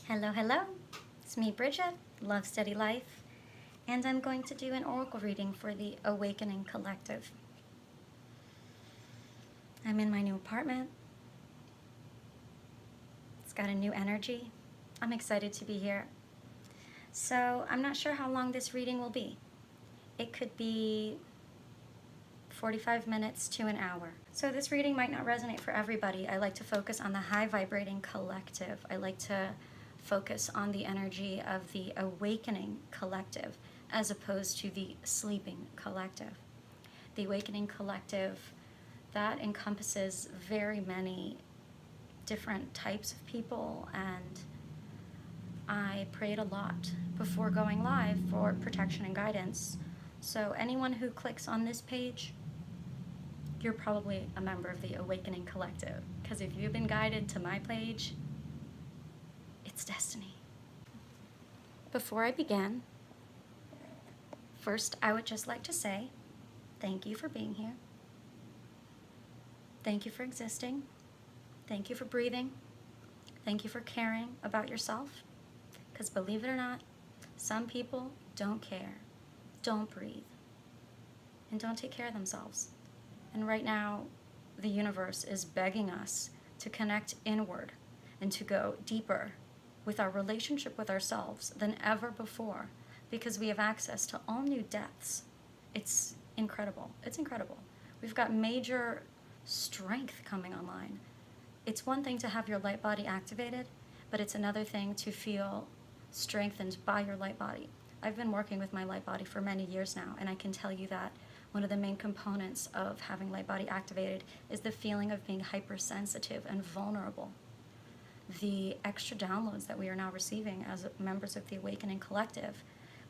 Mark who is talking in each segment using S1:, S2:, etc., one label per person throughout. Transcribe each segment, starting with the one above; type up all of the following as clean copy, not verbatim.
S1: Hello, hello. It's me, Brigette, Love Steady Life, and I'm going to do an oracle reading for the Awakening Collective. I'm in my new apartment. It's got a new energy. I'm excited to be here. So I'm not sure how long this reading will be. It could be 45 minutes to an hour. So this reading might not resonate for everybody. I like to focus on the high vibrating collective. I like to focus on the energy of the awakening collective as opposed to the sleeping collective. The awakening collective, that encompasses very many different types of people, and I prayed a lot before going live for protection and guidance. So anyone who clicks on this page, you're probably a member of the Awakening Collective, because if you've been guided to my page, it's destiny. Before I begin, first I would just like to say thank you for being here. Thank you for existing. Thank you for breathing. Thank you for caring about yourself, because believe it or not, some people don't care, don't breathe, and don't take care of themselves. And right now, the universe is begging us to connect inward and to go deeper with our relationship with ourselves than ever before, because we have access to all new depths. It's incredible. It's incredible. We've got major strength coming online. It's one thing to have your light body activated, but it's another thing to feel strengthened by your light body. I've been working with my light body for many years now, and I can tell you that one of the main components of having light body activated is the feeling of being hypersensitive and vulnerable. The extra downloads that we are now receiving as members of the Awakening Collective,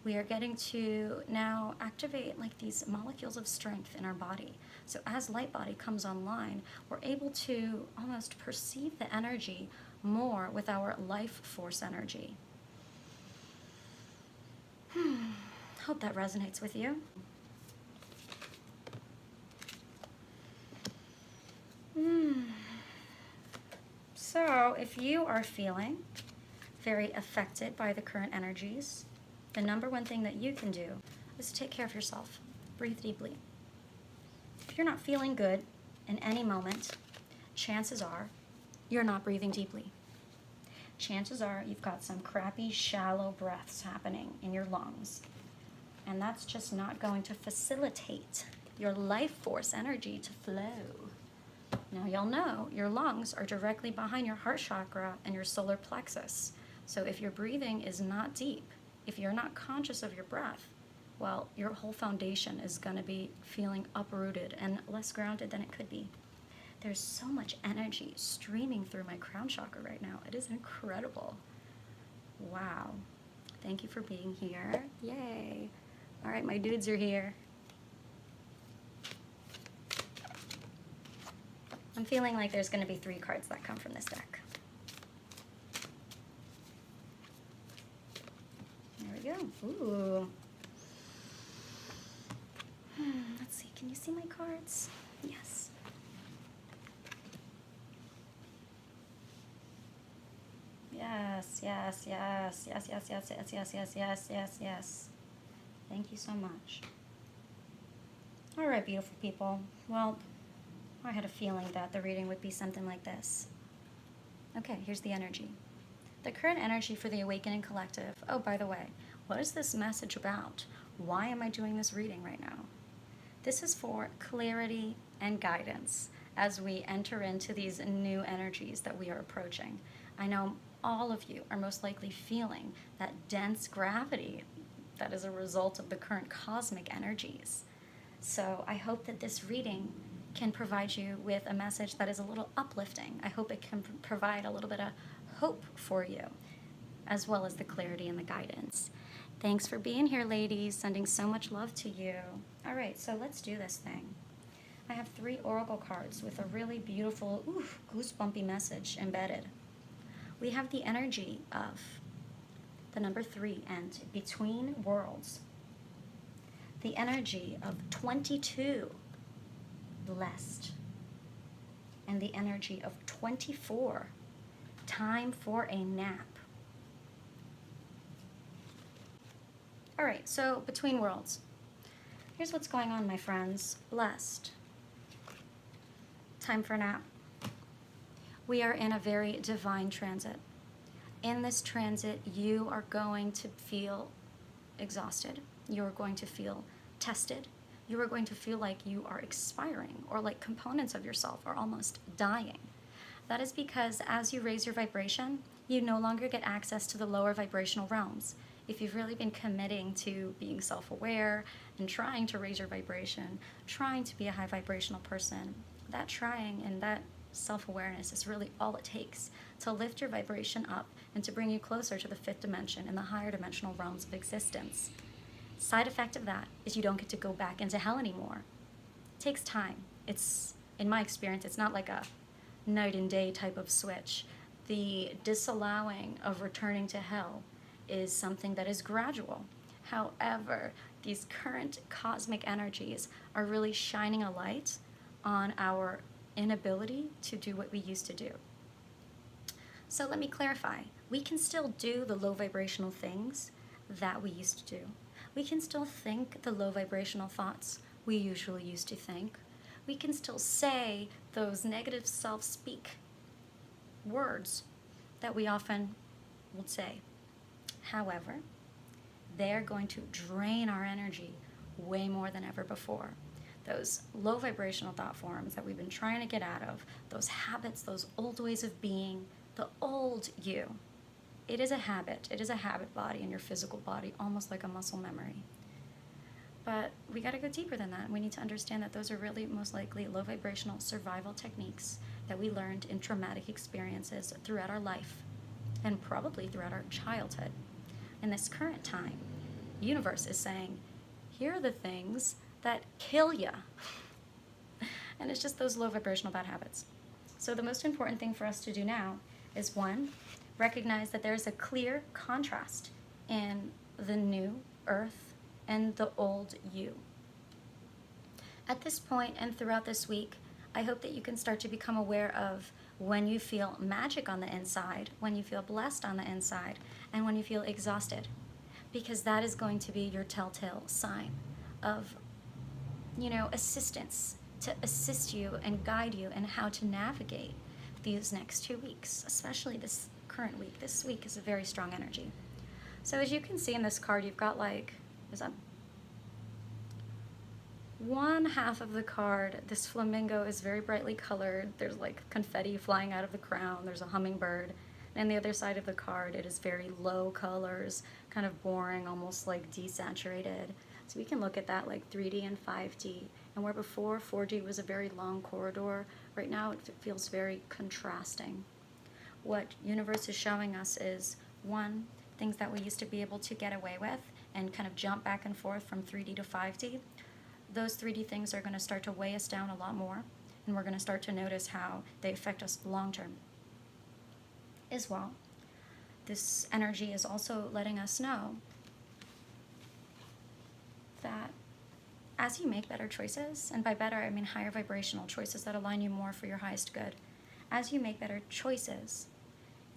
S1: we are getting to now activate like these molecules of strength in our body. So as light body comes online, we're able to almost perceive the energy more with our life force energy. Hope that resonates with you. So if you are feeling very affected by the current energies, the number one thing that you can do is take care of yourself. Breathe deeply. If you're not feeling good in any moment, chances are you're not breathing deeply. Chances are you've got some crappy, shallow breaths happening in your lungs, and that's just not going to facilitate your life force energy to flow. Now, y'all know your lungs are directly behind your heart chakra and your solar plexus. So if your breathing is not deep, if you're not conscious of your breath, well, your whole foundation is going to be feeling uprooted and less grounded than it could be. There's so much energy streaming through my crown chakra right now. It is incredible. Wow. Thank you for being here. Yay. All right, my dudes are here. I'm feeling like there's going to be 3 cards that come from this deck. There we go. Ooh. Let's see. Can you see my cards? Yes. Yes, yes, yes, yes, yes, yes, yes, yes, yes, yes, yes, yes. Thank you so much. All right, beautiful people. Well, I had a feeling that the reading would be something like this. Okay, here's the energy. The current energy for the Awakening Collective. Oh, by the way, what is this message about? Why am I doing this reading right now? This is for clarity and guidance as we enter into these new energies that we are approaching. I know all of you are most likely feeling that dense gravity that is a result of the current cosmic energies. So I hope that this reading can provide you with a message that is a little uplifting. I hope it can provide a little bit of hope for you, as well as the clarity and the guidance. Thanks for being here, ladies. Sending so much love to you. All right, so let's do this thing. I have 3 oracle cards with a really beautiful, goosebumpy message embedded. We have the energy of the number 3 and between worlds. The energy of 22, blessed, and the energy of 24, time for a nap. All right, so between worlds. Here's what's going on, my friends. Blessed. Time for a nap. We are in a very divine transit. In this transit, you are going to feel exhausted. You're going to feel tested. You are going to feel like you are expiring, or like components of yourself are almost dying. That is because as you raise your vibration, you no longer get access to the lower vibrational realms. If you've really been committing to being self-aware and trying to raise your vibration, trying to be a high vibrational person, that trying and that self-awareness is really all it takes to lift your vibration up and to bring you closer to the fifth dimension and the higher dimensional realms of existence. Side effect of that is you don't get to go back into hell anymore. It takes time. It's, in my experience, it's not like a night and day type of switch. The disallowing of returning to hell is something that is gradual. However, these current cosmic energies are really shining a light on our inability to do what we used to do. So let me clarify. We can still do the low vibrational things that we used to do. We can still think the low vibrational thoughts we usually used to think. We can still say those negative self-speak words that we often would say. However, they're going to drain our energy way more than ever before. Those low vibrational thought forms that we've been trying to get out of, those habits, those old ways of being, the old you. It is a habit. It is a habit body in your physical body, almost like a muscle memory. But we got to go deeper than that. We need to understand that those are really most likely low vibrational survival techniques that we learned in traumatic experiences throughout our life and probably throughout our childhood. In this current time, the universe is saying, here are the things that kill ya. And it's just those low vibrational bad habits. So the most important thing for us to do now is, one, recognize that there's a clear contrast in the new earth and the old you. At this point and throughout this week, I hope that you can start to become aware of when you feel magic on the inside, when you feel blessed on the inside, and when you feel exhausted. Because that is going to be your telltale sign of, assistance to assist you and guide you in how to navigate these next 2 weeks, especially this current week. This week is a very strong energy. So as you can see in this card, you've got one half of the card, this flamingo is very brightly colored. There's like confetti flying out of the crown. There's a hummingbird. And the other side of the card, it is very low colors, kind of boring, almost like desaturated. So we can look at that like 3D and 5D. And where before 4D was a very long corridor, right now it feels very contrasting. What universe is showing us is, one, things that we used to be able to get away with and kind of jump back and forth from 3D to 5D. Those 3D things are going to start to weigh us down a lot more, and we're going to start to notice how they affect us long term. As well, this energy is also letting us know that as you make better choices, and by better I mean higher vibrational choices that align you more for your highest good, as you make better choices,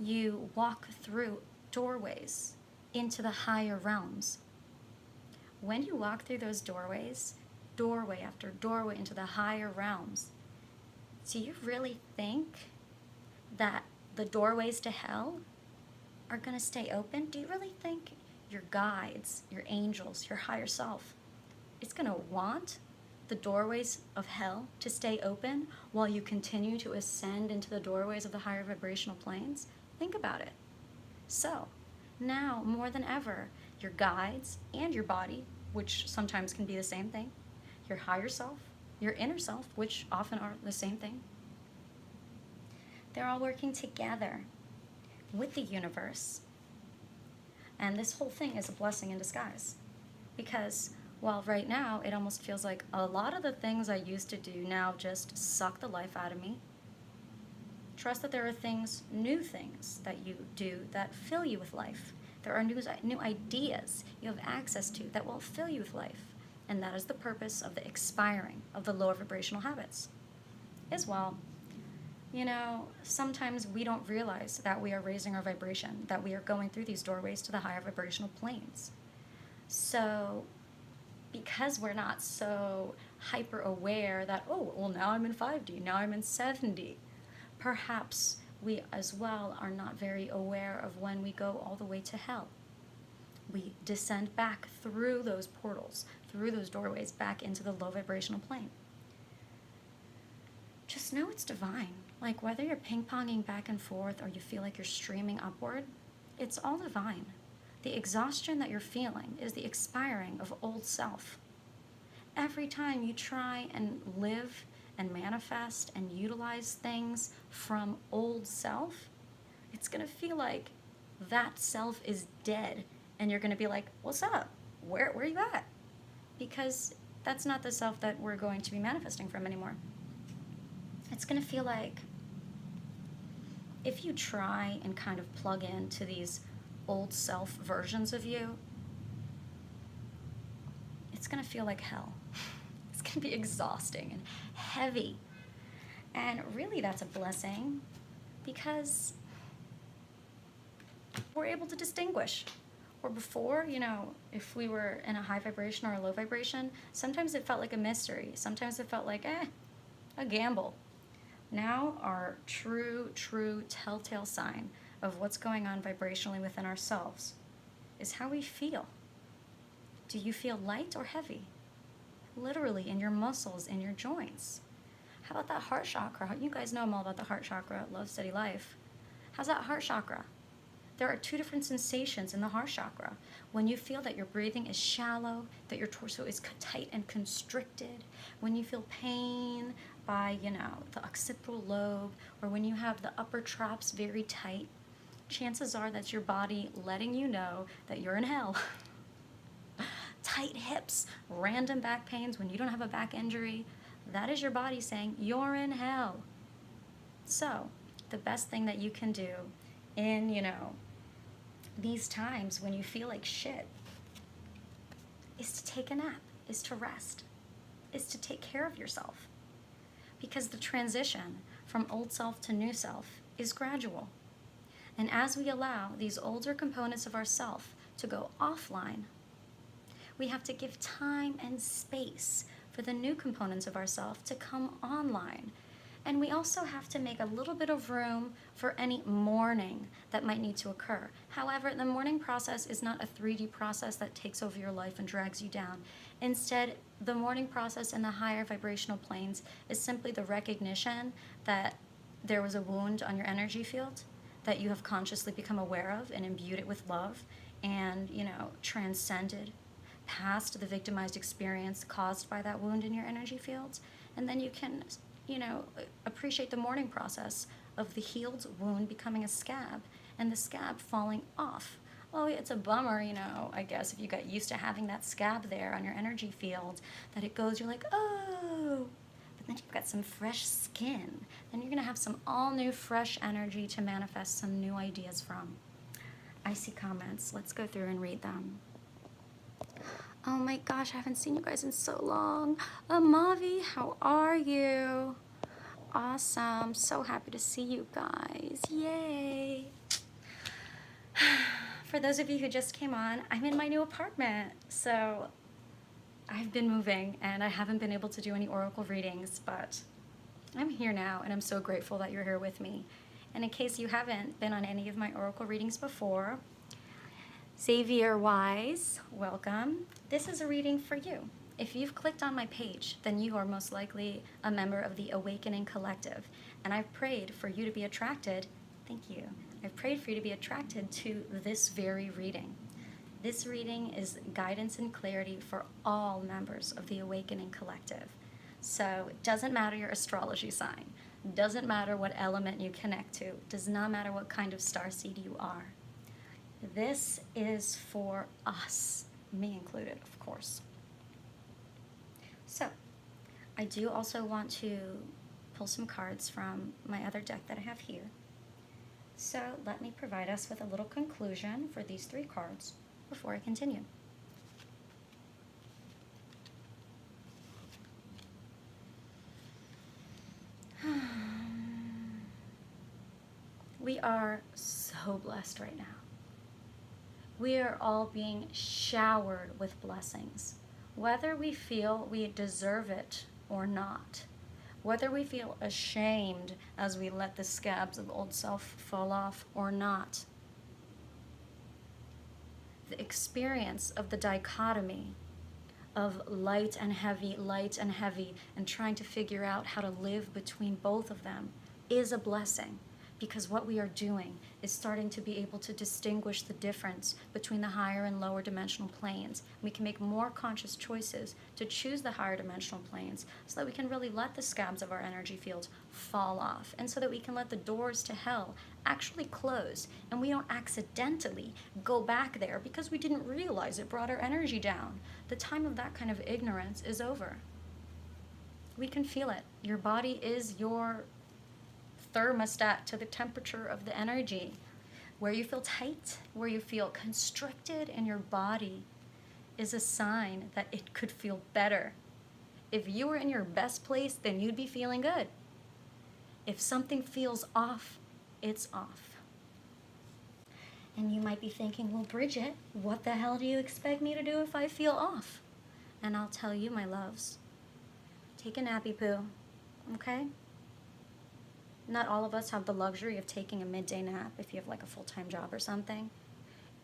S1: you walk through doorways into the higher realms. When you walk through those doorways, doorway after doorway into the higher realms, do you really think that the doorways to hell are going to stay open? Do you really think your guides, your angels, your higher self is going to want the doorways of hell to stay open while you continue to ascend into the doorways of the higher vibrational planes? Think about it. So, now more than ever, your guides and your body, which sometimes can be the same thing, your higher self, your inner self, which often are the same thing, they're all working together with the universe. And this whole thing is a blessing in disguise. Because while right now it almost feels like a lot of the things I used to do now just suck the life out of me, trust that there are new things that you do that fill you with life. There are new ideas you have access to that will fill you with life. And that is the purpose of the expiring of the lower vibrational habits. As well, sometimes we don't realize that we are raising our vibration, that we are going through these doorways to the higher vibrational planes. So because we're not so hyper aware that, oh, well, now I'm in 5D, now I'm in 7D, perhaps we as well are not very aware of when we go all the way to hell. We descend back through those portals, through those doorways, back into the low vibrational plane. Just know it's divine. Like, whether you're ping-ponging back and forth or you feel like you're streaming upward, it's all divine. The exhaustion that you're feeling is the expiring of old self. Every time you try and live and manifest and utilize things from old self, it's going to feel like that self is dead. And you're going to be like, what's up? Where are you at? Because that's not the self that we're going to be manifesting from anymore. It's going to feel like if you try and kind of plug into these old self versions of you, it's going to feel like hell. It's going to be exhausting and heavy. And really, that's a blessing, because we're able to distinguish. Or before, if we were in a high vibration or a low vibration, sometimes it felt like a mystery. Sometimes it felt like, a gamble. Now, our true telltale sign of what's going on vibrationally within ourselves is how we feel. Do you feel light or heavy? Literally, in your muscles, in your joints. How about that heart chakra? You guys know I'm all about the heart chakra, love, steady life. How's that heart chakra? There are 2 different sensations in the heart chakra. When you feel that your breathing is shallow, that your torso is tight and constricted, when you feel pain by, the occipital lobe, or when you have the upper traps very tight, chances are that's your body letting you know that you're in hell. Tight hips, random back pains when you don't have a back injury, that is your body saying you're in hell. So, the best thing that you can do in, these times when you feel like shit is to take a nap, is to rest, is to take care of yourself. Because the transition from old self to new self is gradual. And as we allow these older components of ourself to go offline, we have to give time and space for the new components of ourself to come online. And we also have to make a little bit of room for any mourning that might need to occur. However, the mourning process is not a 3D process that takes over your life and drags you down. Instead, the mourning process in the higher vibrational planes is simply the recognition that there was a wound on your energy field that you have consciously become aware of and imbued it with love and, transcended past the victimized experience caused by that wound in your energy field. And then you can appreciate the mourning process of the healed wound becoming a scab and the scab falling off. Oh, it's a bummer, I guess, if you got used to having that scab there on your energy field, that it goes, you're like, oh, but then you've got some fresh skin. Then you're going to have some all new, fresh energy to manifest some new ideas from. I see comments. Let's go through and read them. Oh my gosh, I haven't seen you guys in so long. Mavi, how are you? Awesome. So happy to see you guys. Yay. For those of you who just came on, I'm in my new apartment. So I've been moving and I haven't been able to do any oracle readings, but I'm here now and I'm so grateful that you're here with me. And in case you haven't been on any of my oracle readings before, Xavier Wise, welcome. This is a reading for you. If you've clicked on my page, then you are most likely a member of the Awakening Collective. And I've prayed for you to be attracted, thank you, I've prayed for you to be attracted to this very reading. This reading is guidance and clarity for all members of the Awakening Collective. So it doesn't matter your astrology sign, doesn't matter what element you connect to, does not matter what kind of starseed you are. This is for us, me included, of course. So, I do also want to pull some cards from my other deck that I have here. So, let me provide us with a little conclusion for these 3 cards before I continue. We are so blessed right now. We are all being showered with blessings, whether we feel we deserve it or not, whether we feel ashamed as we let the scabs of old self fall off or not. The experience of the dichotomy of light and heavy, and trying to figure out how to live between both of them is a blessing, because what we are doing is starting to be able to distinguish the difference between the higher and lower dimensional planes. We can make more conscious choices to choose the higher dimensional planes so that we can really let the scabs of our energy fields fall off, and so that we can let the doors to hell actually close, and we don't accidentally go back there because we didn't realize it brought our energy down. The time of that kind of ignorance is over. We can feel it. Your body is your thermostat to the temperature of the energy. Where you feel tight, where you feel constricted in your body, is a sign that it could feel better. If you were in your best place, then you'd be feeling good. If something feels off, it's off. And you might be thinking, well, Brigette, what the hell do you expect me to do if I feel off? And I'll tell you, my loves, take a nappy poo, okay? Not all of us have the luxury of taking a midday nap if you have like a full-time job or something.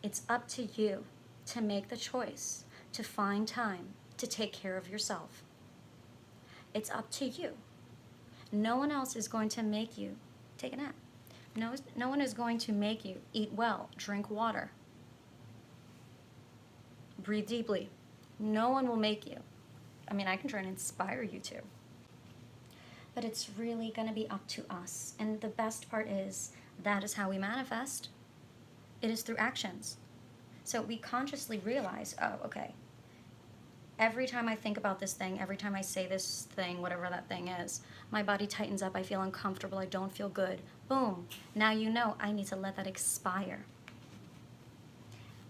S1: It's up to you to make the choice to find time to take care of yourself. It's up to you. No one else is going to make you take a nap. No one is going to make you eat well, drink water, breathe deeply. No one will make you. I mean, I can try and inspire you to. But it's really going to be up to us. And the best part is that is how we manifest. It is through actions. So we consciously realize, oh, okay, every time I think about this thing, every time I say this thing, whatever that thing is, my body tightens up, I feel uncomfortable, I don't feel good. Boom. Now you know I need to let that expire.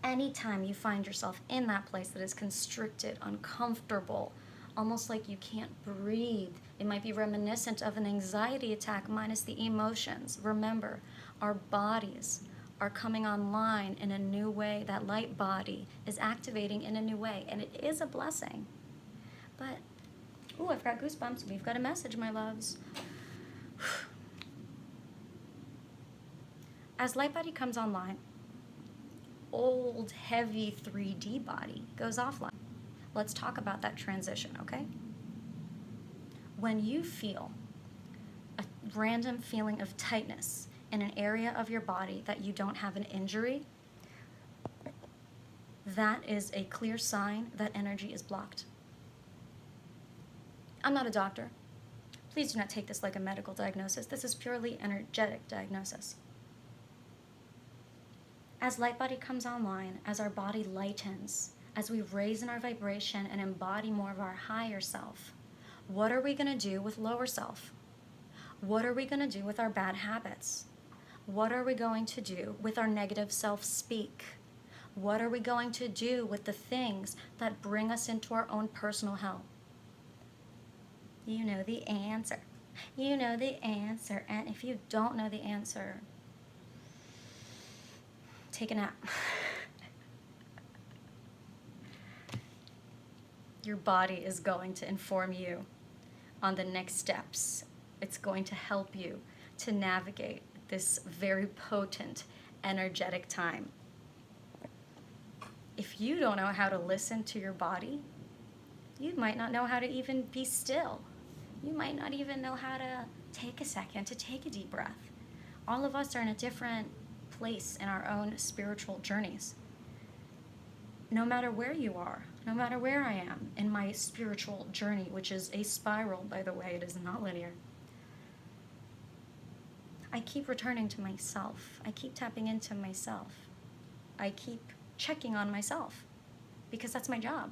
S1: Anytime you find yourself in that place that is constricted, uncomfortable, almost like you can't breathe, it might be reminiscent of an anxiety attack minus the emotions. Remember, our bodies are coming online in a new way. That light body is activating in a new way, and it is a blessing. But, ooh, I've got goosebumps. We've got a message, my loves. As light body comes online, old, heavy 3D body goes offline. Let's talk about that transition, okay? When you feel a random feeling of tightness in an area of your body that you don't have an injury, that is a clear sign that energy is blocked. I'm not a doctor. Please do not take this like a medical diagnosis. This is purely energetic diagnosis. As light body comes online, as our body lightens, as we raise in our vibration and embody more of our higher self, what are we going to do with lower self? What are we going to do with our bad habits? What are we going to do with our negative self-speak? What are we going to do with the things that bring us into our own personal hell? You know the answer. You know the answer. And if you don't know the answer, take a nap. Your body is going to inform you on the next steps. It's going to help you to navigate this very potent, energetic time. If you don't know how to listen to your body, you might not know how to even be still. You might not even know how to take a second to take a deep breath. All of us are in a different place in our own spiritual journeys. No matter where you are, no matter where I am in my spiritual journey, which is a spiral, by the way, it is not linear, I keep returning to myself. I keep tapping into myself. I keep checking on myself, because that's my job.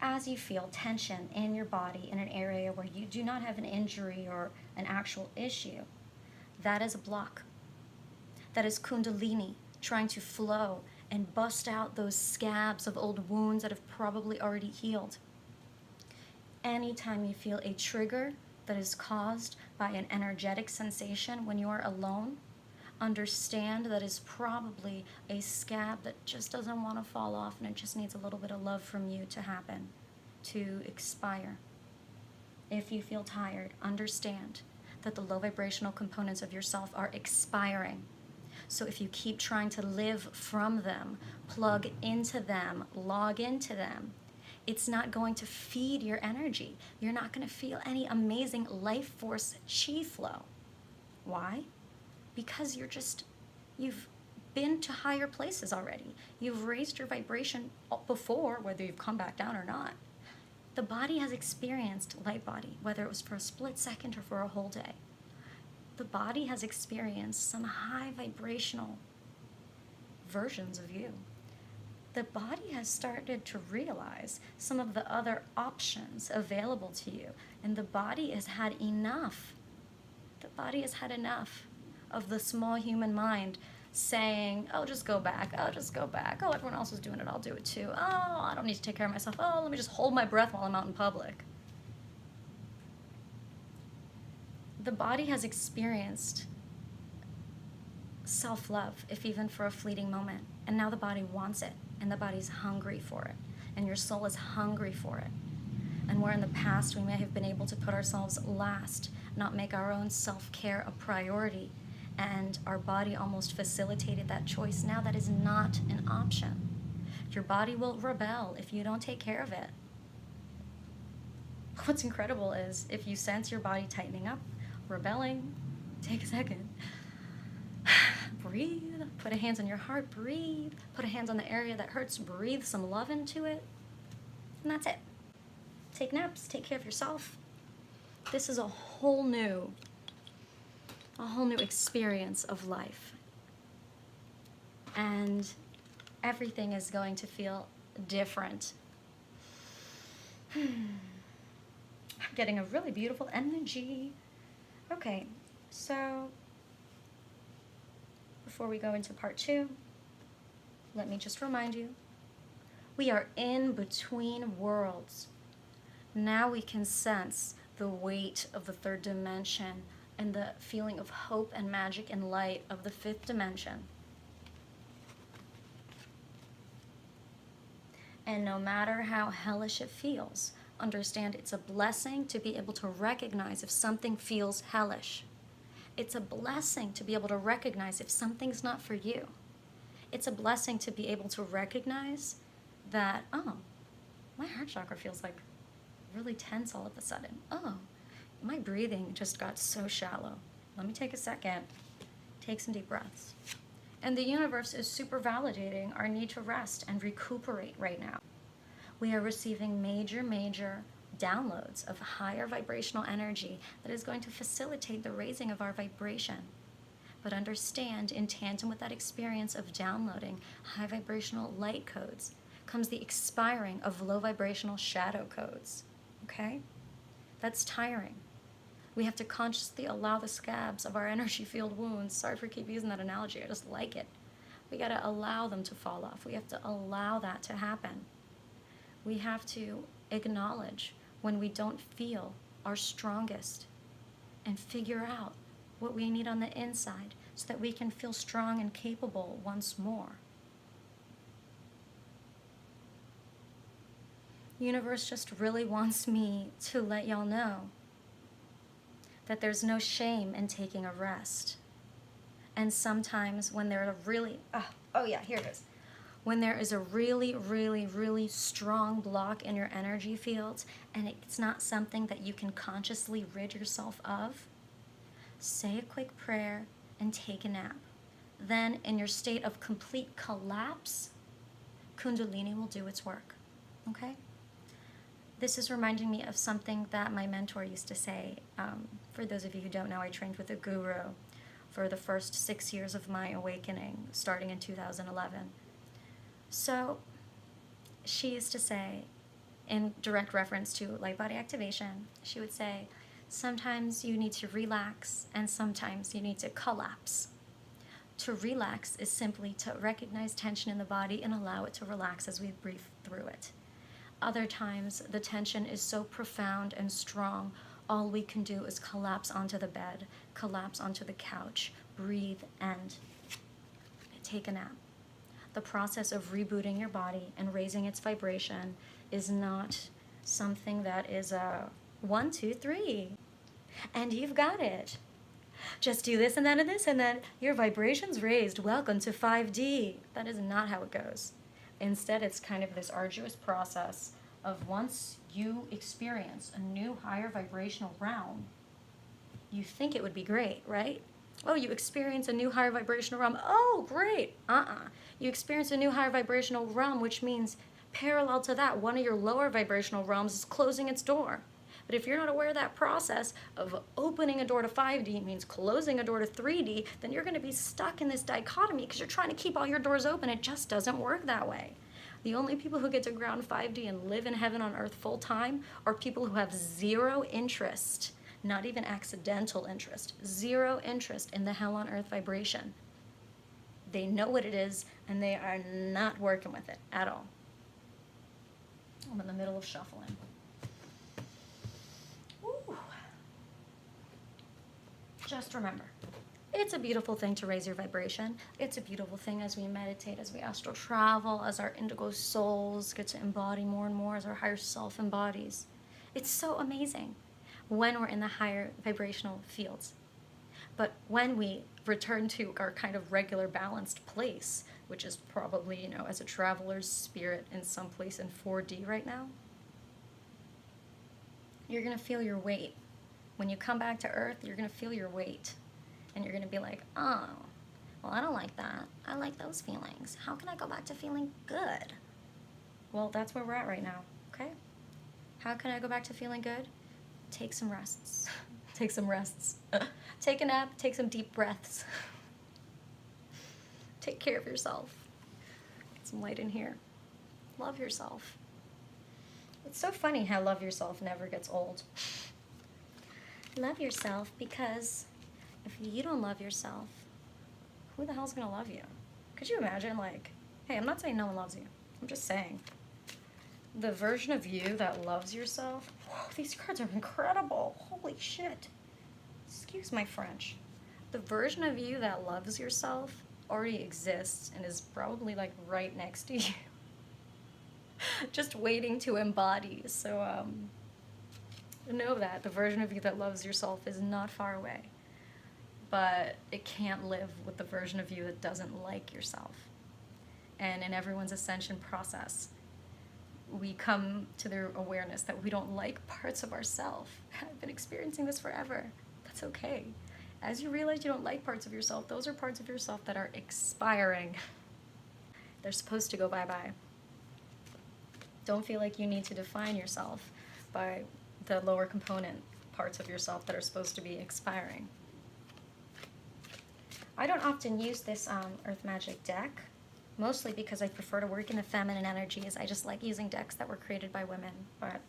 S1: As you feel tension in your body in an area where you do not have an injury or an actual issue, that is a block. That is Kundalini trying to flow and bust out those scabs of old wounds that have probably already healed. Anytime you feel a trigger that is caused by an energetic sensation when you are alone, understand that is probably a scab that just doesn't want to fall off, and it just needs a little bit of love from you to happen, to expire. If you feel tired, understand that the low vibrational components of yourself are expiring. So if you keep trying to live from them, plug into them, log into them, it's not going to feed your energy. You're not going to feel any amazing life force chi flow. Why? Because you've been to higher places already. You've raised your vibration before, whether you've come back down or not. The body has experienced light body, whether it was for a split second or for a whole day. The body has experienced some high vibrational versions of you. The body has started to realize some of the other options available to you, and the body has had enough. The body has had enough of the small human mind saying, oh, just go back, oh, just go back, oh, everyone else is doing it, I'll do it too, oh, I don't need to take care of myself, oh, let me just hold my breath while I'm out in public. The body has experienced self-love, if even for a fleeting moment, and now the body wants it, and the body's hungry for it, and your soul is hungry for it. And where in the past we may have been able to put ourselves last, not make our own self-care a priority, and our body almost facilitated that choice, now that is not an option. Your body will rebel if you don't take care of it. What's incredible is if you sense your body tightening up, rebelling, take a second. Breathe, put a hands on your heart, breathe, put a hands on the area that hurts, breathe some love into it, and that's it. Take naps, take care of yourself. This is a whole new experience of life. And everything is going to feel different. I'm getting a really beautiful energy. Okay, so before we go into part 2, let me just remind you, we are in between worlds. Now we can sense the weight of the 3rd dimension and the feeling of hope and magic and light of the 5th dimension. And no matter how hellish it feels, understand it's a blessing to be able to recognize if something feels hellish. It's a blessing to be able to recognize if something's not for you. It's a blessing to be able to recognize that, oh, my heart chakra feels like really tense all of a sudden. Oh, my breathing just got so shallow. Let me take a second. Take some deep breaths. And the universe is super validating our need to rest and recuperate right now. We are receiving major downloads of higher vibrational energy that is going to facilitate the raising of our vibration. But understand, in tandem with that experience of downloading high vibrational light codes comes the expiring of low vibrational shadow codes. Okay? That's tiring. We have to consciously allow the scabs of our energy field wounds. Sorry for keep using that analogy, I just like it. We gotta allow them to fall off. We have to allow that to happen. We have to acknowledge when we don't feel our strongest and figure out what we need on the inside so that we can feel strong and capable once more. The universe just really wants me to let y'all know that there's no shame in taking a rest. And sometimes when there are really, here it is. When there is a really strong block in your energy fields and it's not something that you can consciously rid yourself of, say a quick prayer and take a nap. Then in your state of complete collapse, Kundalini will do its work, okay? This is reminding me of something that my mentor used to say. For those of you who don't know, I trained with a guru for the first 6 years of my awakening, starting in 2011. So she used to say, in direct reference to light body activation, she would say, sometimes you need to relax and sometimes you need to collapse. To relax is simply to recognize tension in the body and allow it to relax as we breathe through it. Other times, the tension is so profound and strong, all we can do is collapse onto the bed, collapse onto the couch, breathe, and take a nap. The process of rebooting your body and raising its vibration is not something that is a 1, 2, 3, and you've got it. Just do this and that and this, and then your vibration's raised. Welcome to 5D. That is not how it goes. Instead, it's kind of this arduous process of once you experience a new higher vibrational realm, you think it would be great, right? Oh, you experience a new higher vibrational realm. Oh, great. You experience a new higher vibrational realm, which means parallel to that, one of your lower vibrational realms is closing its door. But if you're not aware of that process of opening a door to 5D means closing a door to 3D, then you're going to be stuck in this dichotomy because you're trying to keep all your doors open. It just doesn't work that way. The only people who get to ground 5D and live in heaven on earth full time are people who have zero interest, not even accidental interest, zero interest in the hell on earth vibration. They know what it is and they are not working with it at all. I'm in the middle of shuffling. Ooh. Just remember, it's a beautiful thing to raise your vibration. It's a beautiful thing as we meditate, as we astral travel, as our indigo souls get to embody more and more, as our higher self embodies. It's so amazing when we're in the higher vibrational fields. But when we return to our kind of regular balanced place, which is probably, as a traveler's spirit in some place in 4D right now, you're going to feel your weight. When you come back to Earth, you're going to feel your weight. And you're going to be like, oh, well, I don't like that. I like those feelings. How can I go back to feeling good? Well, that's where we're at right now, okay? How can I go back to feeling good? Take some rests. Take some rests. Take a nap. Take some deep breaths. Take care of yourself. Get some light in here. Love yourself. It's so funny how love yourself never gets old. Love yourself because if you don't love yourself, who the hell's gonna love you? Could you imagine, hey, I'm not saying no one loves you. I'm just saying, the version of you that loves yourself, whoa, these cards are incredible. Holy shit. Excuse my French. The version of you that loves yourself already exists and is probably right next to you. Just waiting to embody. So know that the version of you that loves yourself is not far away. But it can't live with the version of you that doesn't like yourself. And in everyone's ascension process, we come to the awareness that we don't like parts of ourselves. I've been experiencing this forever. That's okay. As you realize you don't like parts of yourself, those are parts of yourself that are expiring. They're supposed to go bye-bye. Don't feel like you need to define yourself by the lower component parts of yourself that are supposed to be expiring. I don't often use this Earth Magic deck, mostly because I prefer to work in the feminine energies. I just like using decks that were created by women. But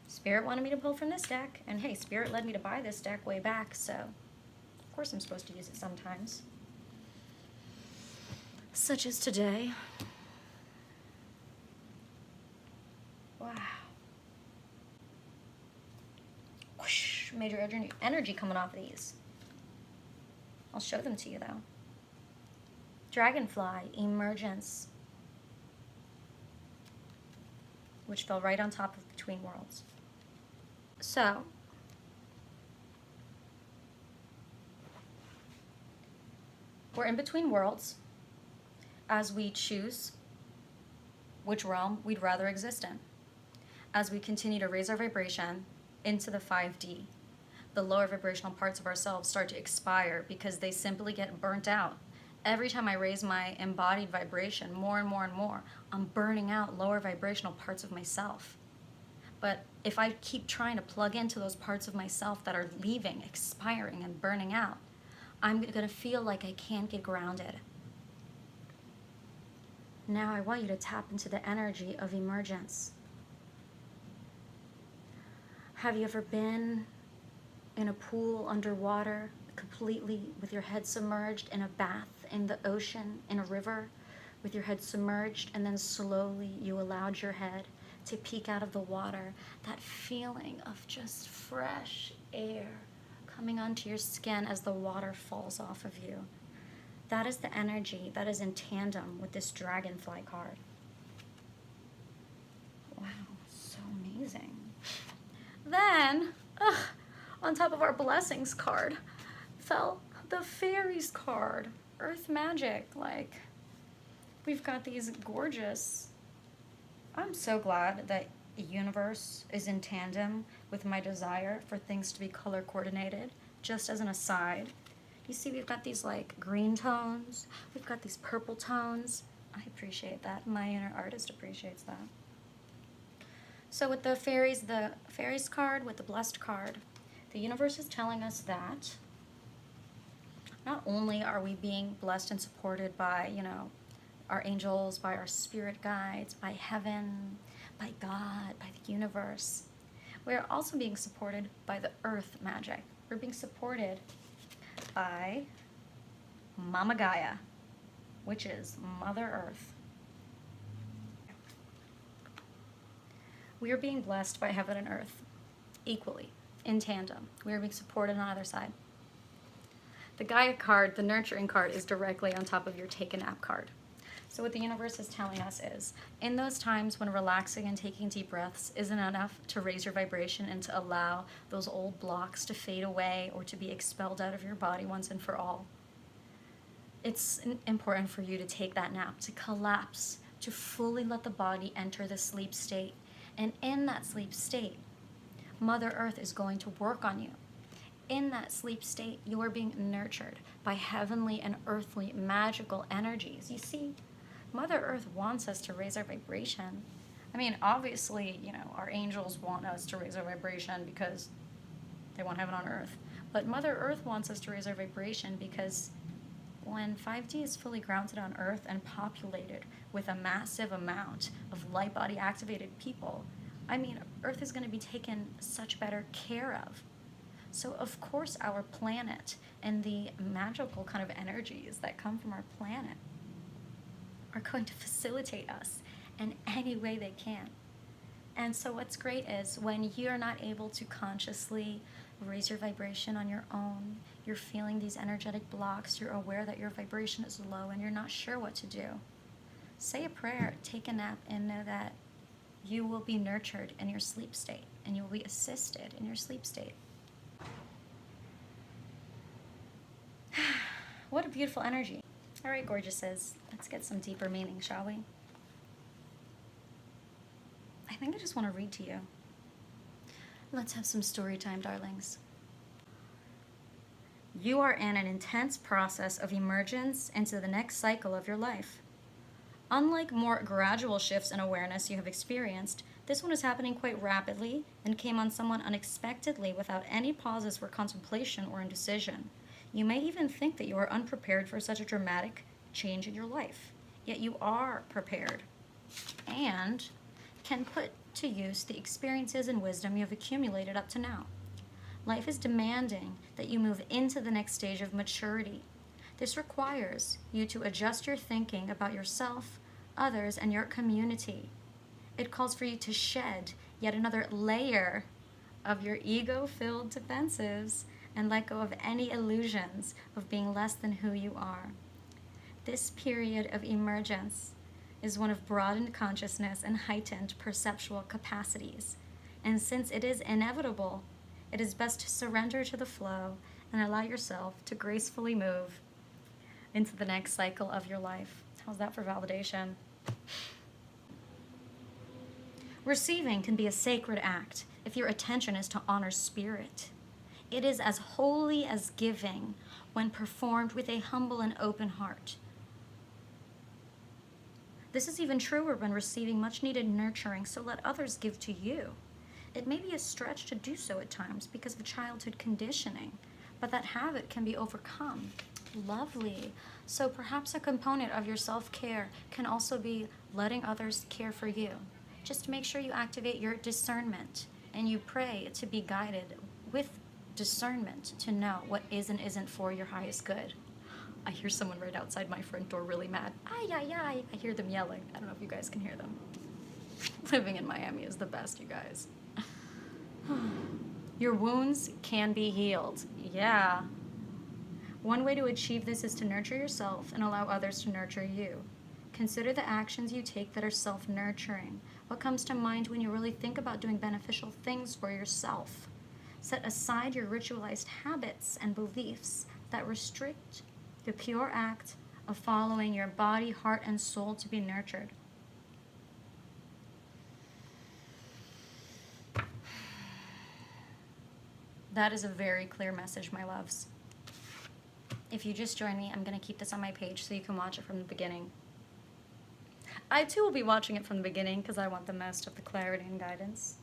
S1: Spirit wanted me to pull from this deck, and hey, Spirit led me to buy this deck way back, so of course I'm supposed to use it sometimes. Such as today. Wow. Whoosh, major energy coming off of these. I'll show them to you, though. Dragonfly, Emergence, which fell right on top of Between Worlds. So, we're in Between Worlds as we choose which realm we'd rather exist in. As we continue to raise our vibration into the 5D, the lower vibrational parts of ourselves start to expire because they simply get burnt out. Every time I raise my embodied vibration more and more and more, I'm burning out lower vibrational parts of myself. But if I keep trying to plug into those parts of myself that are leaving, expiring, and burning out, I'm going to feel like I can't get grounded. Now I want you to tap into the energy of emergence. Have you ever been in a pool underwater, completely with your head submerged, in a bath in the ocean, in a river, with your head submerged, and then slowly you allowed your head to peek out of the water? That feeling of just fresh air coming onto your skin as the water falls off of you. That is the energy that is in tandem with this dragonfly card. Wow, so amazing. Then, on top of our blessings card, fell the fairies card. Earth magic, like, we've got these gorgeous... I'm so glad that the universe is in tandem with my desire for things to be color coordinated. Just as an aside, you see we've got these like green tones, we've got these purple tones. I appreciate that. My inner artist appreciates that. So with the fairies card, with the blessed card, the universe is telling us that not only are we being blessed and supported by, you know, our angels, by our spirit guides, by heaven, by God, by the universe, we're also being supported by the earth magic. We're being supported by Mama Gaia, which is Mother Earth. We are being blessed by heaven and earth equally, in tandem. We are being supported on either side. The Gaia card, the nurturing card, is directly on top of your take a nap card. So what the universe is telling us is, in those times when relaxing and taking deep breaths isn't enough to raise your vibration and to allow those old blocks to fade away or to be expelled out of your body once and for all, it's important for you to take that nap, to collapse, to fully let the body enter the sleep state. And in that sleep state, Mother Earth is going to work on you. In that sleep state, you are being nurtured by heavenly and earthly magical energies. You see, Mother Earth wants us to raise our vibration. I mean, obviously, you know, our angels want us to raise our vibration because they want heaven on earth. But Mother Earth wants us to raise our vibration because when 5D is fully grounded on Earth and populated with a massive amount of light body activated people, I mean, Earth is going to be taken such better care of. So of course our planet and the magical kind of energies that come from our planet are going to facilitate us in any way they can. And so what's great is when you're not able to consciously raise your vibration on your own, you're feeling these energetic blocks, you're aware that your vibration is low and you're not sure what to do, say a prayer, take a nap, and know that you will be nurtured in your sleep state and you will be assisted in your sleep state. What a beautiful energy. All right, gorgeouses, let's get some deeper meaning, shall we? I think I just want to read to you. Let's have some story time, darlings. You are in an intense process of emergence into the next cycle of your life. Unlike more gradual shifts in awareness you have experienced, this one is happening quite rapidly and came on someone unexpectedly without any pauses for contemplation or indecision. You may even think that you are unprepared for such a dramatic change in your life, yet you are prepared and can put to use the experiences and wisdom you have accumulated up to now. Life is demanding that you move into the next stage of maturity. This requires you to adjust your thinking about yourself, others, and your community. It calls for you to shed yet another layer of your ego-filled defenses and let go of any illusions of being less than who you are. This period of emergence is one of broadened consciousness and heightened perceptual capacities. And since it is inevitable, it is best to surrender to the flow and allow yourself to gracefully move into the next cycle of your life. How's that for validation? Receiving can be a sacred act if your attention is to honor spirit. It is as holy as giving when performed with a humble and open heart. This is even truer when receiving much-needed nurturing, so let others give to you. It may be a stretch to do so at times because of childhood conditioning, but that habit can be overcome. Lovely. So perhaps a component of your self-care can also be letting others care for you. Just make sure you activate your discernment and you pray to be guided with discernment to know what is and isn't for your highest good. I hear someone right outside my front door really mad. Ay, ay, ay. I hear them yelling. I don't know if you guys can hear them. Living in Miami is the best, you guys. Your wounds can be healed. Yeah. One way to achieve this is to nurture yourself and allow others to nurture you. Consider the actions you take that are self-nurturing. What comes to mind when you really think about doing beneficial things for yourself? Set aside your ritualized habits and beliefs that restrict the pure act of following your body, heart, and soul to be nurtured. That is a very clear message, my loves. If you just joined me, I'm going to keep this on my page so you can watch it from the beginning. I too will be watching it from the beginning because I want the most of the clarity and guidance.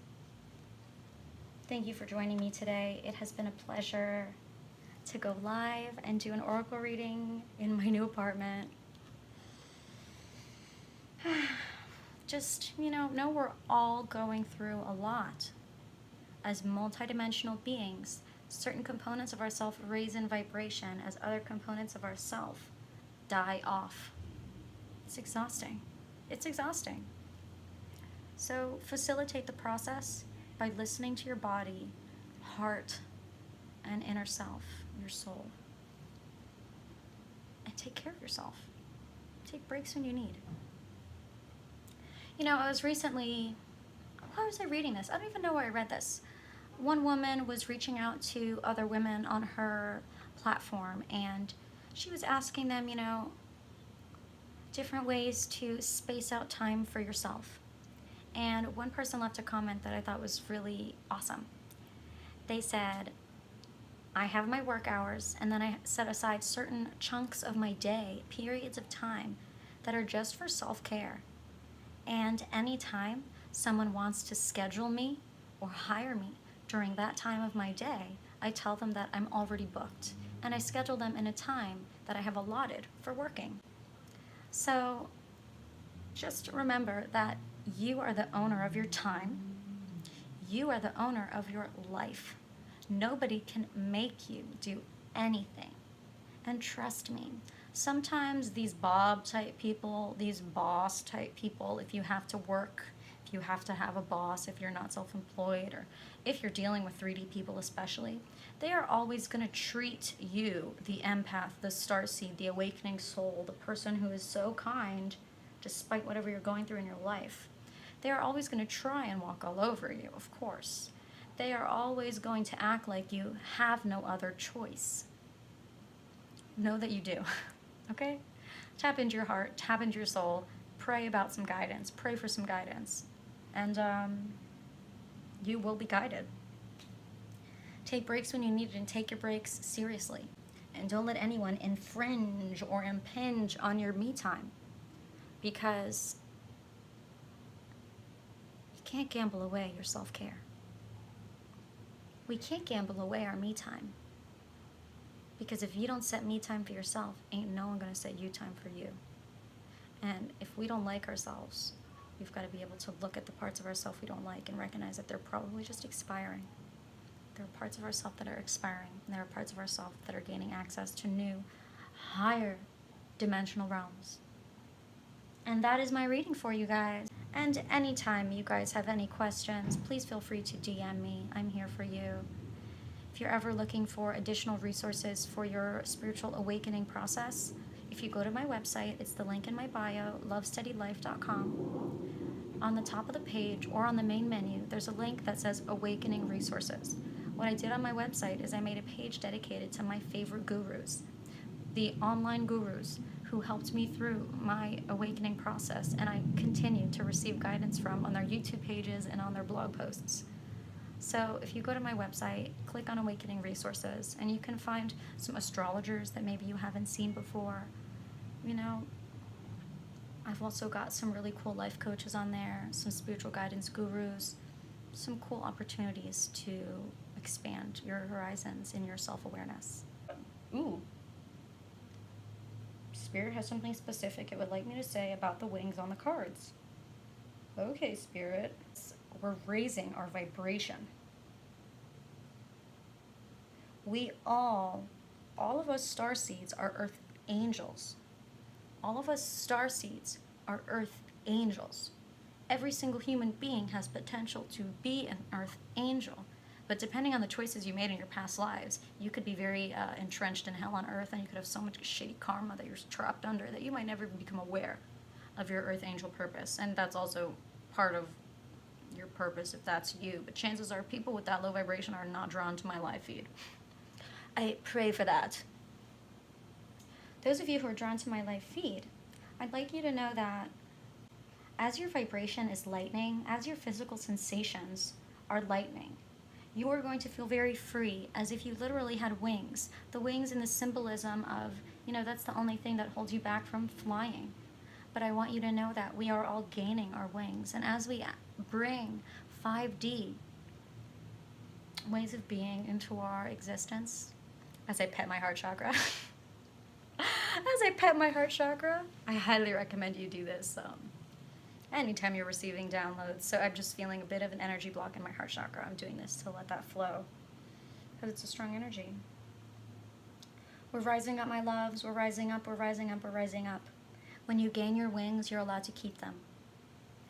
S1: Thank you for joining me today. It has been a pleasure to go live and do an oracle reading in my new apartment. Just, know we're all going through a lot. As multidimensional beings, certain components of ourself raise in vibration as other components of ourself die off. It's exhausting. It's exhausting. So facilitate the process by listening to your body, heart, and inner self, your soul. And take care of yourself. Take breaks when you need. I was recently, why was I reading this? I don't even know where I read this. One woman was reaching out to other women on her platform, and she was asking them, different ways to space out time for yourself. And one person left a comment that I thought was really awesome. They said, I have my work hours, and then I set aside certain chunks of my day, periods of time, that are just for self-care. And anytime someone wants to schedule me or hire me during that time of my day, I tell them that I'm already booked, and I schedule them in a time that I have allotted for working. So just remember that you are the owner of your time. You are the owner of your life. Nobody can make you do anything. And trust me, sometimes these Bob type people, these boss type people, if you have to work, if you have to have a boss, if you're not self-employed, or if you're dealing with 3D people especially, they are always going to treat you, the empath, the starseed, the awakening soul, the person who is so kind despite whatever you're going through in your life. They are always going to try and walk all over you, of course. They are always going to act like you have no other choice. Know that you do, okay? Tap into your heart, tap into your soul, pray about some guidance, pray for some guidance, and you will be guided. Take breaks when you need it, and take your breaks seriously. And don't let anyone infringe or impinge on your me time, because you can't gamble away your self-care. We can't gamble away our me time, because if you don't set me time for yourself, ain't no one gonna set you time for you. And if we don't like ourselves, we've got to be able to look at the parts of ourselves we don't like and recognize that they're probably just expiring. There are parts of ourselves that are expiring, and there are parts of ourselves that are gaining access to new, higher dimensional realms. And that is my reading for you guys. And anytime you guys have any questions, please feel free to DM me. I'm here for you. If you're ever looking for additional resources for your spiritual awakening process, if you go to my website, it's the link in my bio, lovesteadylife.com. On the top of the page or on the main menu, there's a link that says Awakening Resources. What I did on my website is I made a page dedicated to my favorite gurus, the online gurus who helped me through my awakening process, and I continue to receive guidance from on their YouTube pages and on their blog posts. So if you go to my website, click on Awakening Resources, and you can find some astrologers that maybe you haven't seen before. I've also got some really cool life coaches on there, some spiritual guidance gurus, some cool opportunities to expand your horizons in your self-awareness. Ooh. Spirit has something specific it would like me to say about the wings on the cards. Okay, Spirit. We're raising our vibration. We all of us starseeds are earth angels. All of us starseeds are earth angels. Every single human being has potential to be an earth angel, But depending on the choices you made in your past lives, you could be very entrenched in hell on earth, and you could have so much shitty karma that you're trapped under that you might never even become aware of your earth angel purpose. And that's also part of your purpose if that's you. But chances are people with that low vibration are not drawn to my live feed. I pray for that. Those of you who are drawn to my live feed, I'd like you to know that as your vibration is lightening, as your physical sensations are lightening, you are going to feel very free, as if you literally had wings. The wings in the symbolism of, that's the only thing that holds you back from flying. But I want you to know that we are all gaining our wings. And as we bring 5D ways of being into our existence, as I pet my heart chakra, I highly recommend you do this anytime you're receiving downloads. So I'm just feeling a bit of an energy block in my heart chakra. I'm doing this to let that flow, because it's a strong energy. We're rising up, my loves. We're rising up, we're rising up, we're rising up. When you gain your wings, you're allowed to keep them.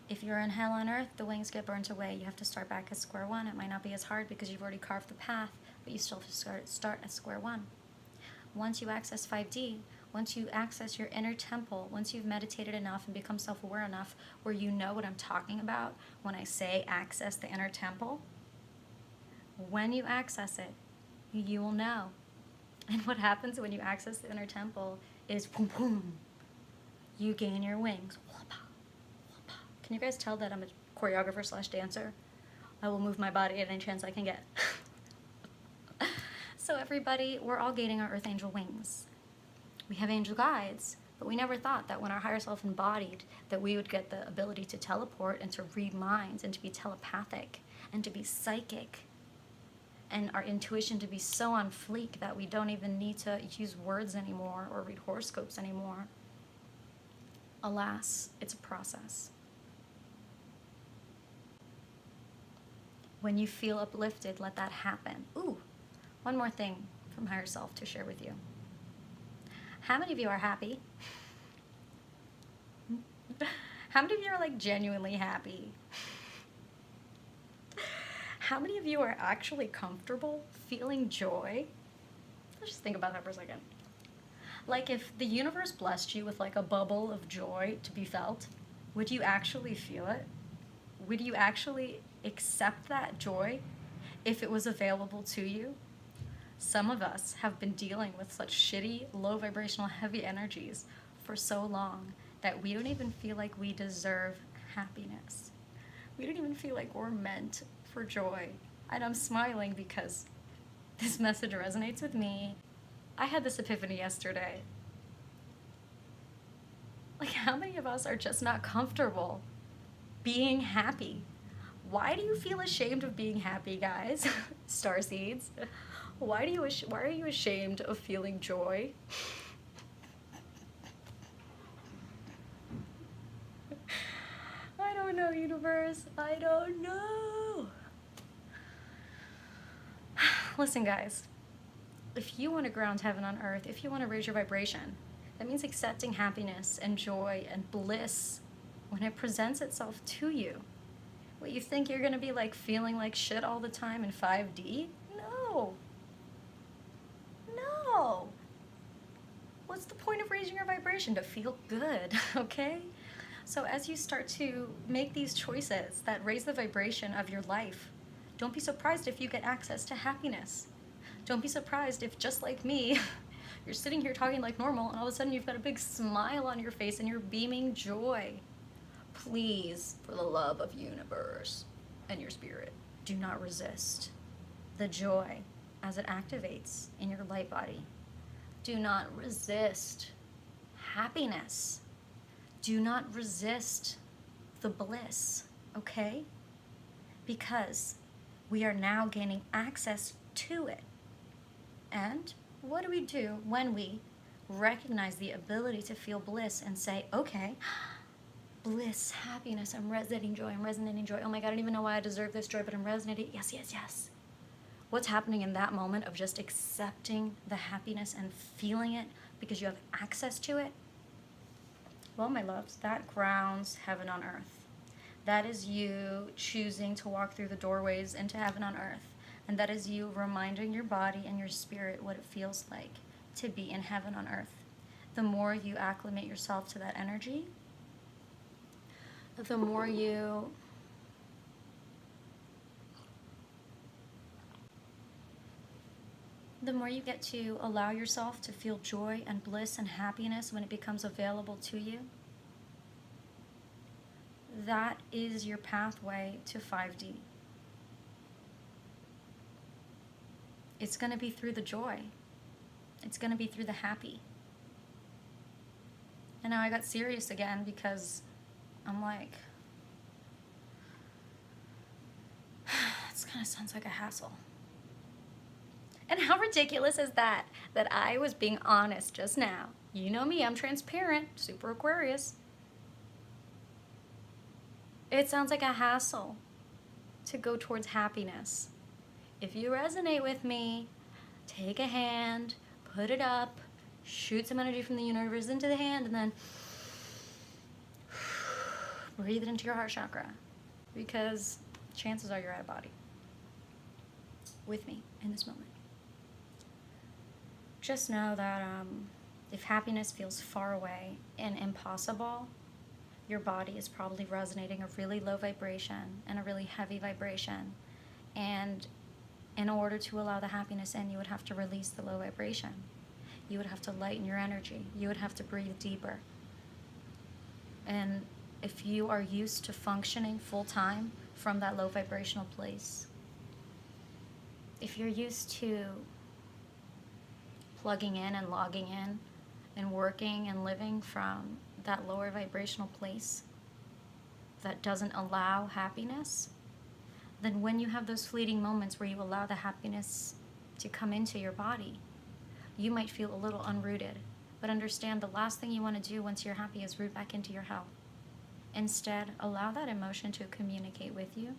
S1: If you're in hell on earth, the wings get burnt away. You have to start back at square one. It might not be as hard because you've already carved the path, but you still have to start at square one. Once you access 5D, once you access your inner temple, once you've meditated enough and become self-aware enough where you know what I'm talking about when I say access the inner temple, when you access it, you will know. And what happens when you access the inner temple is boom, boom. You gain your wings. Can you guys tell that I'm a choreographer / dancer? I will move my body at any chance I can get. So everybody, we're all gaining our earth angel wings. We have angel guides, but we never thought that when our higher self embodied, that we would get the ability to teleport and to read minds and to be telepathic and to be psychic, and our intuition to be so on fleek that we don't even need to use words anymore or read horoscopes anymore. Alas, it's a process. When you feel uplifted, let that happen. Ooh, one more thing from higher self to share with you. How many of you are happy? How many of you are like genuinely happy? How many of you are actually comfortable feeling joy? Let's just think about that for a second. Like if the universe blessed you with like a bubble of joy to be felt, would you actually feel it? Would you actually accept that joy if it was available to you? Some of us have been dealing with such shitty, low vibrational, heavy energies for so long that we don't even feel like we deserve happiness. We don't even feel like we're meant for joy. And I'm smiling because this message resonates with me. I had this epiphany yesterday. Like, how many of us are just not comfortable being happy? Why do you feel ashamed of being happy, guys? Starseeds. Why are you ashamed of feeling joy? I don't know, universe. I don't know. Listen, guys. If you want to ground heaven on earth, if you want to raise your vibration, that means accepting happiness and joy and bliss when it presents itself to you. What, you think you're going to be like feeling like shit all the time in 5D? No. No. What's the point of raising your vibration? To feel good, okay? So as you start to make these choices that raise the vibration of your life, don't be surprised if you get access to happiness. Don't be surprised if, just like me, you're sitting here talking like normal and all of a sudden you've got a big smile on your face and you're beaming joy. Please, for the love of universe and your spirit, do not resist the joy as it activates in your light body. Do not resist happiness. Do not resist the bliss, okay? Because we are now gaining access to it. And what do we do when we recognize the ability to feel bliss and say, okay, bliss, happiness, I'm resonating joy, oh my God, I don't even know why I deserve this joy, but I'm resonating, yes, yes, yes. What's happening in that moment of just accepting the happiness and feeling it because you have access to it? Well, my loves, that grounds heaven on earth. That is you choosing to walk through the doorways into heaven on earth. And that is you reminding your body and your spirit what it feels like to be in heaven on earth. The more you acclimate yourself to that energy, the more you get to allow yourself to feel joy and bliss and happiness when it becomes available to you. That is your pathway to 5D. It's going to be through the joy. It's going to be through the happy. And now I got serious again because I'm like, this kind of sounds like a hassle. And how ridiculous is that? That I was being honest just now. You know me, I'm transparent, super Aquarius. It sounds like a hassle to go towards happiness. If you resonate with me, take a hand, put it up, shoot some energy from the universe into the hand, and then breathe it into your heart chakra. Because chances are you're out of body with me in this moment. Just know that if happiness feels far away and impossible, your body is probably resonating a really low vibration and a really heavy vibration. And in order to allow the happiness in, you would have to release the low vibration. You would have to lighten your energy. You would have to breathe deeper. And if you are used to functioning full time from that low vibrational place, if you're used to plugging in and logging in and working and living from that lower vibrational place that doesn't allow happiness, then when you have those fleeting moments where you allow the happiness to come into your body, you might feel a little unrooted. But understand, the last thing you want to do once you're happy is root back into your hell. Instead, allow that emotion to communicate with you,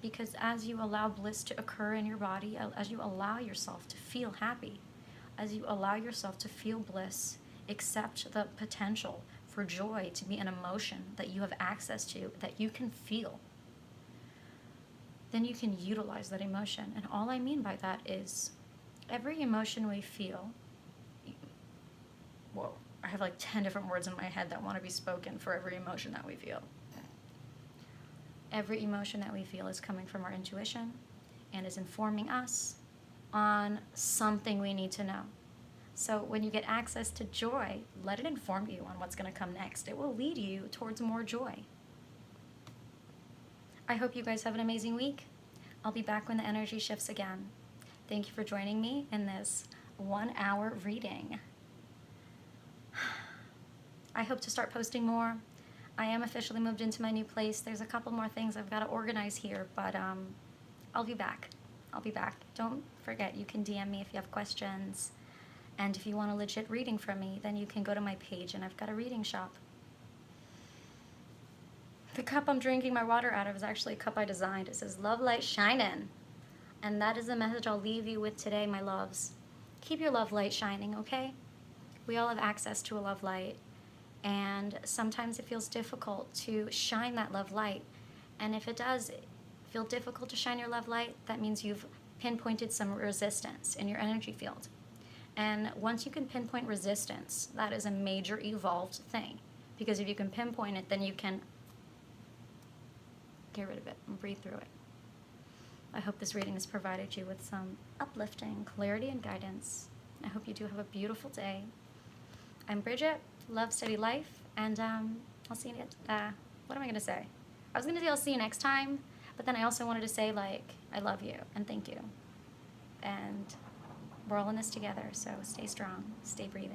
S1: because as you allow bliss to occur in your body, as you allow yourself to feel happy, as you allow yourself to feel bliss, accept the potential for joy to be an emotion that you have access to, that you can feel, then you can utilize that emotion. And all I mean by that is every emotion we feel, whoa, I have like 10 different words in my head that want to be spoken for every emotion that we feel. Every emotion that we feel is coming from our intuition and is informing us on something we need to know. So when you get access to joy, let it inform you on what's going to come next. It will lead you towards more joy. I hope you guys have an amazing week. I'll be back when the energy shifts again. Thank you for joining me in this 1 hour reading. I hope to start posting more. I am officially moved into my new place. There's a couple more things I've got to organize here, but I'll be back. I'll be back. Don't forget, you can DM me if you have questions. And if you want a legit reading from me, then you can go to my page and I've got a reading shop. The cup I'm drinking my water out of is actually a cup I designed. It says, "Love light shining." And that is the message I'll leave you with today, my loves. Keep your love light shining, okay? We all have access to a love light. And sometimes it feels difficult to shine that love light. And if it does feel difficult to shine your love light, that means you've pinpointed some resistance in your energy field. And once you can pinpoint resistance, that is a major evolved thing. Because if you can pinpoint it, then you can get rid of it and breathe through it. I hope this reading has provided you with some uplifting clarity and guidance. I hope you do have a beautiful day. I'm Brigette, love, steady life, and I'll see you next, what am I going to say? I was going to say I'll see you next time, but then I also wanted to say, like, I love you and thank you. And we're all in this together, so stay strong, stay breathing.